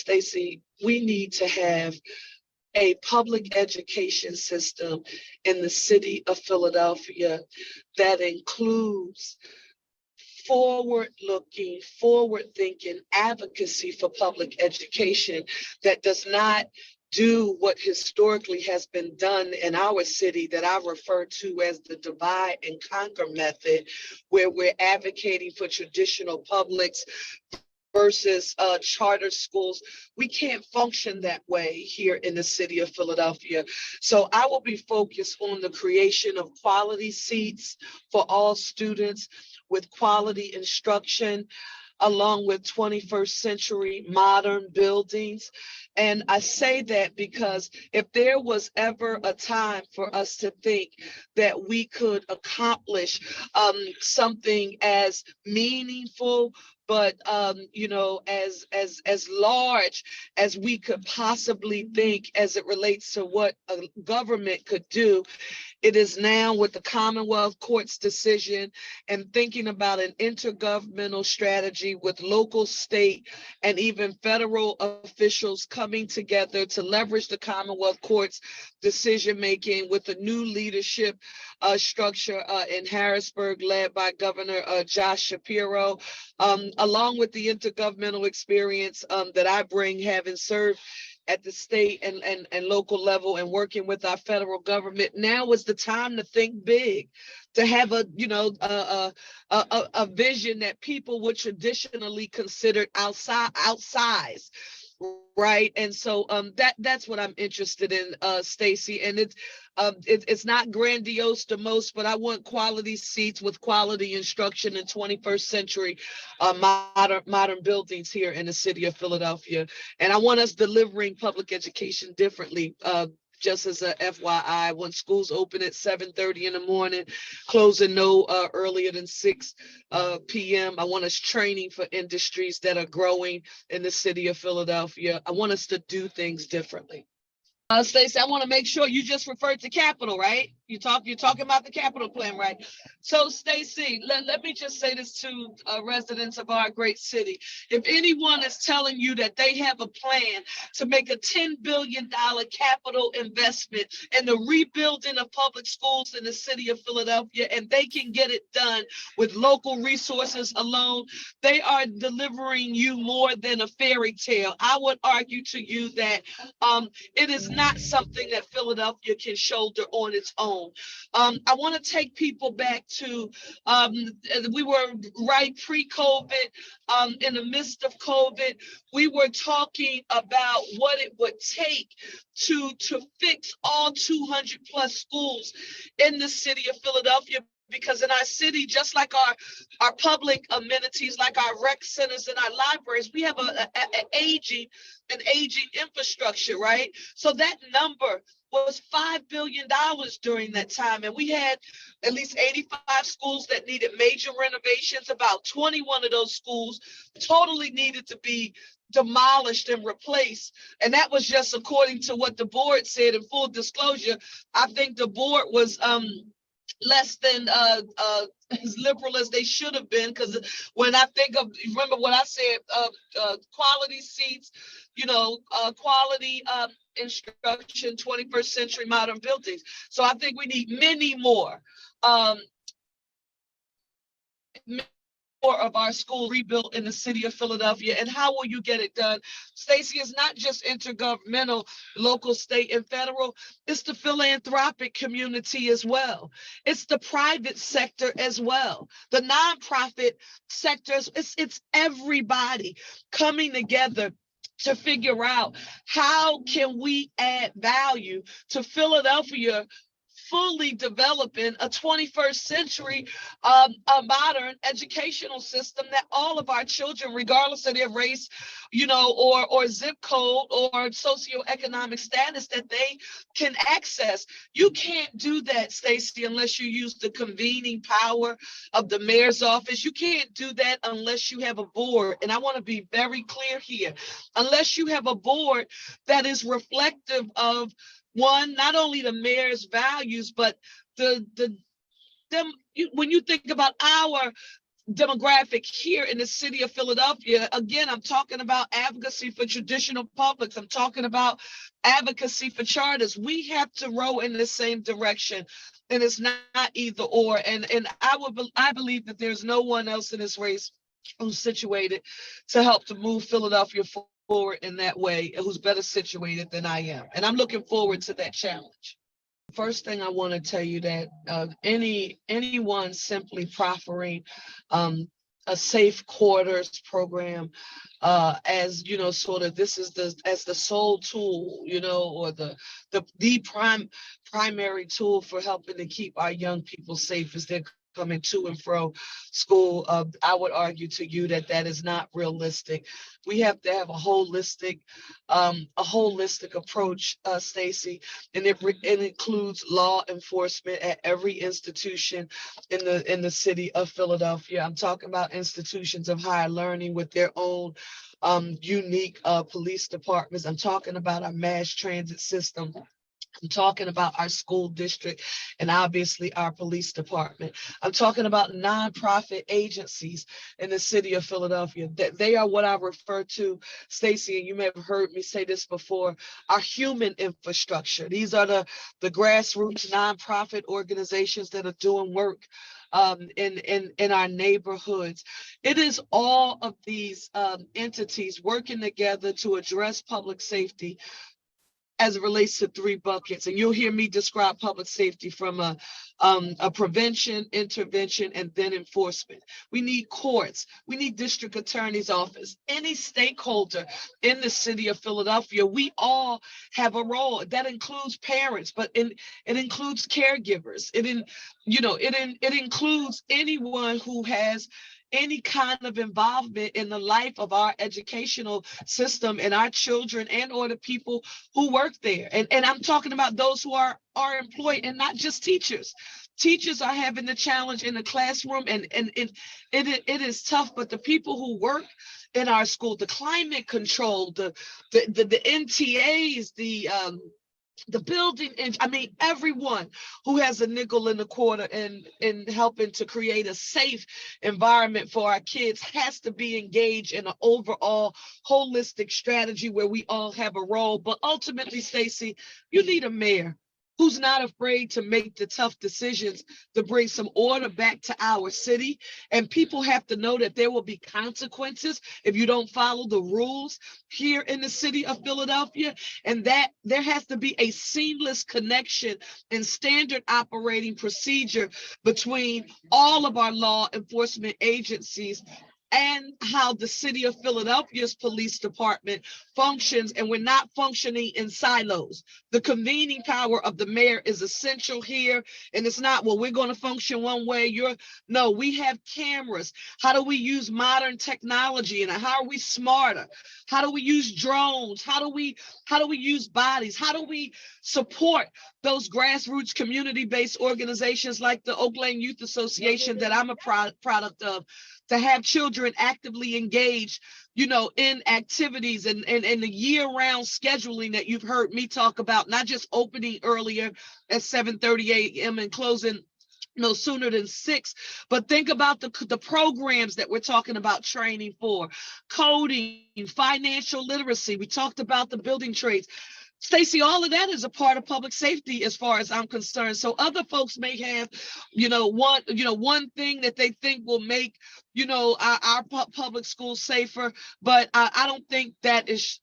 Stacy, we need to have a public education system in the city of Philadelphia that includes forward-looking, forward-thinking advocacy for public education that does not do what historically has been done in our city that I refer to as the divide and conquer method, where we're advocating for traditional publics versus charter schools. We can't function that way here in the city of Philadelphia. So I will be focused on the creation of quality seats for all students with quality instruction, along with 21st century modern buildings. And I say that because if there was ever a time for us to think that we could accomplish something as meaningful, but as large as we could possibly think as it relates to what a government could do, it is now with the Commonwealth Court's decision and thinking about an intergovernmental strategy with local, state, and even federal officials coming together to leverage the Commonwealth Court's decision-making with a new leadership structure in Harrisburg led by Governor Josh Shapiro, along with the intergovernmental experience that I bring, having served at the state and local level and working with our federal government. Now is the time to think big, to have a vision that people would traditionally consider outsized. Right. And so that's what I'm interested in, Stacy. And it's not grandiose to most, but I want quality seats with quality instruction in 21st century modern buildings here in the city of Philadelphia. And I want us delivering public education differently. Just as a FYI, when schools open at 7:30 in the morning, closing no earlier than 6 p.m. I want us training for industries that are growing in the city of Philadelphia. I want us to do things differently. Stacey, I want to make sure you just referred to capital, right? You're talking about the capital plan, right? So, Stacey, let me just say this to residents of our great city. If anyone is telling you that they have a plan to make a $10 billion capital investment in the rebuilding of public schools in the city of Philadelphia, and they can get it done with local resources alone, they are delivering you more than a fairy tale. I would argue to you that it is not something that Philadelphia can shoulder on its own. I want to take people back to we were right pre-COVID, in the midst of COVID. We were talking about what it would take to fix all 200 plus schools in the city of Philadelphia. Because in our city, just like our public amenities, like our rec centers and our libraries, we have an aging infrastructure, right? So that number was $5 billion during that time. And we had at least 85 schools that needed major renovations. About 21 of those schools totally needed to be demolished and replaced. And that was just according to what the board said. In full disclosure, I think the board was less than as liberal as they should have been, because when I think of, remember what I said, quality seats, quality instruction, 21st century modern buildings. So I think we need many more of our school rebuilt in the city of Philadelphia. And how will you get it done? Stacey, is not just intergovernmental, local, state, and federal. It's the philanthropic community as well. It's the private sector as well. The nonprofit sectors, it's everybody coming together to figure out how can we add value to Philadelphia fully developing a 21st century a modern educational system that all of our children, regardless of their race, or zip code or socioeconomic status, that they can access. You can't do that, Stacey, unless you use the convening power of the mayor's office. You can't do that unless you have a board. And I want to be very clear here. Unless you have a board that is reflective of, one, not only the mayor's values, but when you think about demographic here in the city of Philadelphia. Again, I'm talking about advocacy for traditional publics. I'm talking about advocacy for charters. We have to row in the same direction, and it's not either or. And I believe that there's no one else in this race who's situated to help to move Philadelphia forward in that way, who's better situated than I am. And I'm looking forward to that challenge. First thing I want to tell you that anyone simply proffering a safe quarters program, as sort of this is the sole tool, or the primary tool for helping to keep our young people safe as they're coming to and fro school. I would argue to you that that is not realistic. We have to have a holistic approach, Stacy, and it includes law enforcement at every institution in the city of Philadelphia. I'm talking about institutions of higher learning with their own unique police departments. I'm talking about our mass transit system. I'm talking about our school district and obviously our police department. I'm talking about nonprofit agencies in the city of Philadelphia. That they are what I refer to, Stacy, and you may have heard me say this before, our human infrastructure. These are the grassroots nonprofit organizations that are doing work in our neighborhoods. It is all of these entities working together to address public safety as it relates to three buckets. And you'll hear me describe public safety from a prevention, intervention, and then enforcement. We need courts. We need district attorney's office. Any stakeholder in the city of Philadelphia, we all have a role. That includes parents, but it includes caregivers. It includes anyone who has any kind of involvement in the life of our educational system and our children and or the people who work there. And I'm talking about those who are employed and not just teachers. Teachers are having the challenge in the classroom, and it is tough, but the people who work in our school, the climate control, the NTAs, the building, and I mean everyone who has a nickel and a quarter in helping to create a safe environment for our kids has to be engaged in an overall holistic strategy where we all have a role. But ultimately, Stacy, you need a mayor who's not afraid to make the tough decisions to bring some order back to our city. And people have to know that there will be consequences if you don't follow the rules here in the city of Philadelphia, and that there has to be a seamless connection and standard operating procedure between all of our law enforcement agencies and how the city of Philadelphia's police department functions, and we're not functioning in silos. The convening power of the mayor is essential here, and it's not, well, we're going to function one way. No, we have cameras. How do we use modern technology, and how are we smarter? How do we use drones? How do we use bodies? How do we support those grassroots community-based organizations like the Oak Lane Youth Association that I'm a product of, to have children actively engaged, in activities and the year-round scheduling that you've heard me talk about, not just opening earlier at 7:30 a.m. and closing no sooner than 6, but think about the programs that we're talking about training for: coding, financial literacy. We talked about the building trades. Stacy, all of that is a part of public safety as far as I'm concerned. So other folks may have, one thing that they think will make, our public schools safer, but I don't think that is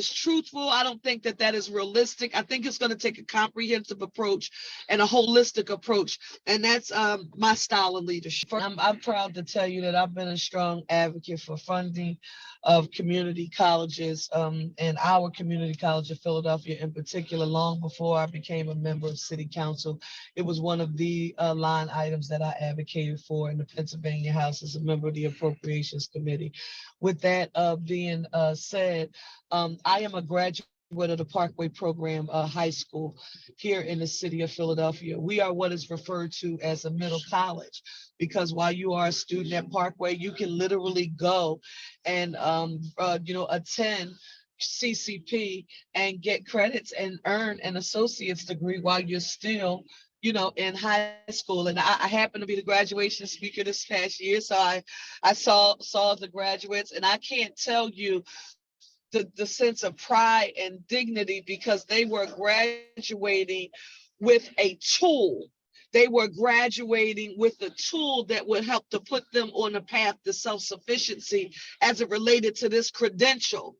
truthful. I don't think that is realistic. I think it's going to take a comprehensive approach and a holistic approach, and that's my style of leadership. I'm proud to tell you that I've been a strong advocate for funding of community colleges, and our community college of Philadelphia in particular, long before I became a member of city council. It was one of the line items that I advocated for in the Pennsylvania House as a member of the Appropriations Committee. With that being said, I am a graduate of the Parkway Program High School here in the city of Philadelphia. We are what is referred to as a middle college, because while you are a student at Parkway, you can literally go and attend CCP and get credits and earn an associate's degree while you're still in high school. And I happened to be the graduation speaker this past year. So I saw the graduates, and I can't tell you the sense of pride and dignity, because they were graduating with a tool. They were graduating with a tool that would help to put them on a path to self-sufficiency as it related to this credential.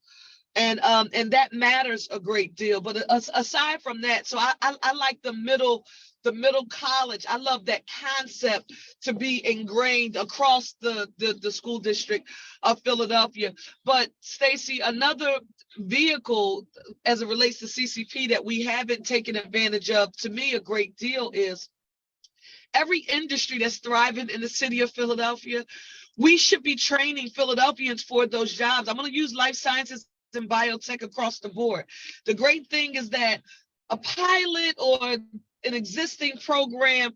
And that matters a great deal. But aside from that, so I like the middle college. I love that concept to be ingrained across the school district of Philadelphia. But Stacey, another vehicle as it relates to CCP that we haven't taken advantage of, to me, a great deal, is every industry that's thriving in the city of Philadelphia. We should be training Philadelphians for those jobs. I'm going to use life sciences and biotech across the board. The great thing is that a pilot or an existing program,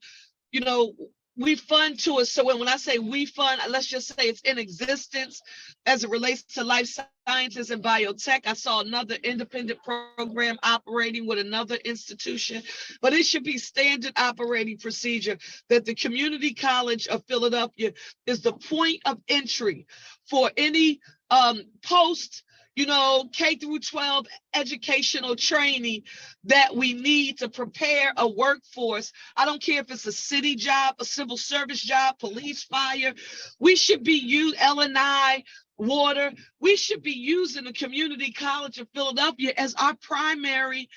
you know, we fund to it. So when I say we fund, let's just say it's in existence as it relates to life sciences and biotech. I saw another independent program operating with another institution, but it should be standard operating procedure that the Community College of Philadelphia is the point of entry for any post K through 12 educational training that we need to prepare a workforce. I don't care if it's a city job, a civil service job, police, fire. We should be using L&I, water. We should be using the Community College of Philadelphia as our primary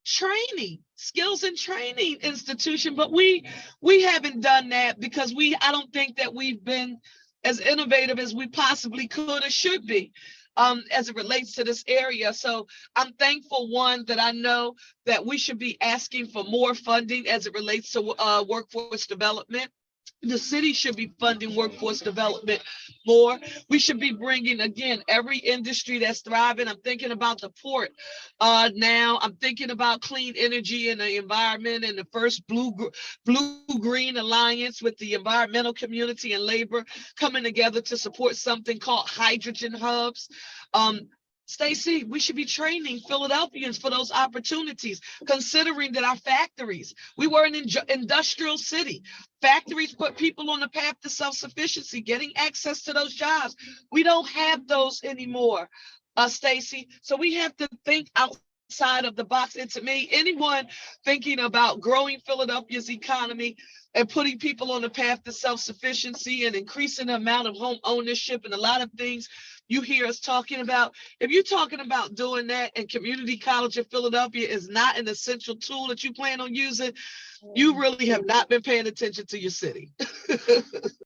training, skills and training institution. But we haven't done that because I don't think that we've been as innovative as we possibly could or should be. As it relates to this area. So I'm thankful, one, that I know that we should be asking for more funding as it relates to workforce development. The city should be funding workforce development more. We should be bringing, again, every industry that's thriving. I'm thinking about the port now. I'm thinking about clean energy and the environment, and the first blue-green alliance with the environmental community and labor coming together to support something called hydrogen hubs. Stacey, we should be training Philadelphians for those opportunities, considering that our factories, we were an industrial city. Factories put people on the path to self-sufficiency, getting access to those jobs. We don't have those anymore, Stacey. So we have to think outside of the box. And to me, anyone thinking about growing Philadelphia's economy and putting people on the path to self-sufficiency and increasing the amount of home ownership and a lot of things you hear us talking about, if you're talking about doing that and Community College of Philadelphia is not an essential tool that you plan on using, you really have not been paying attention to your city.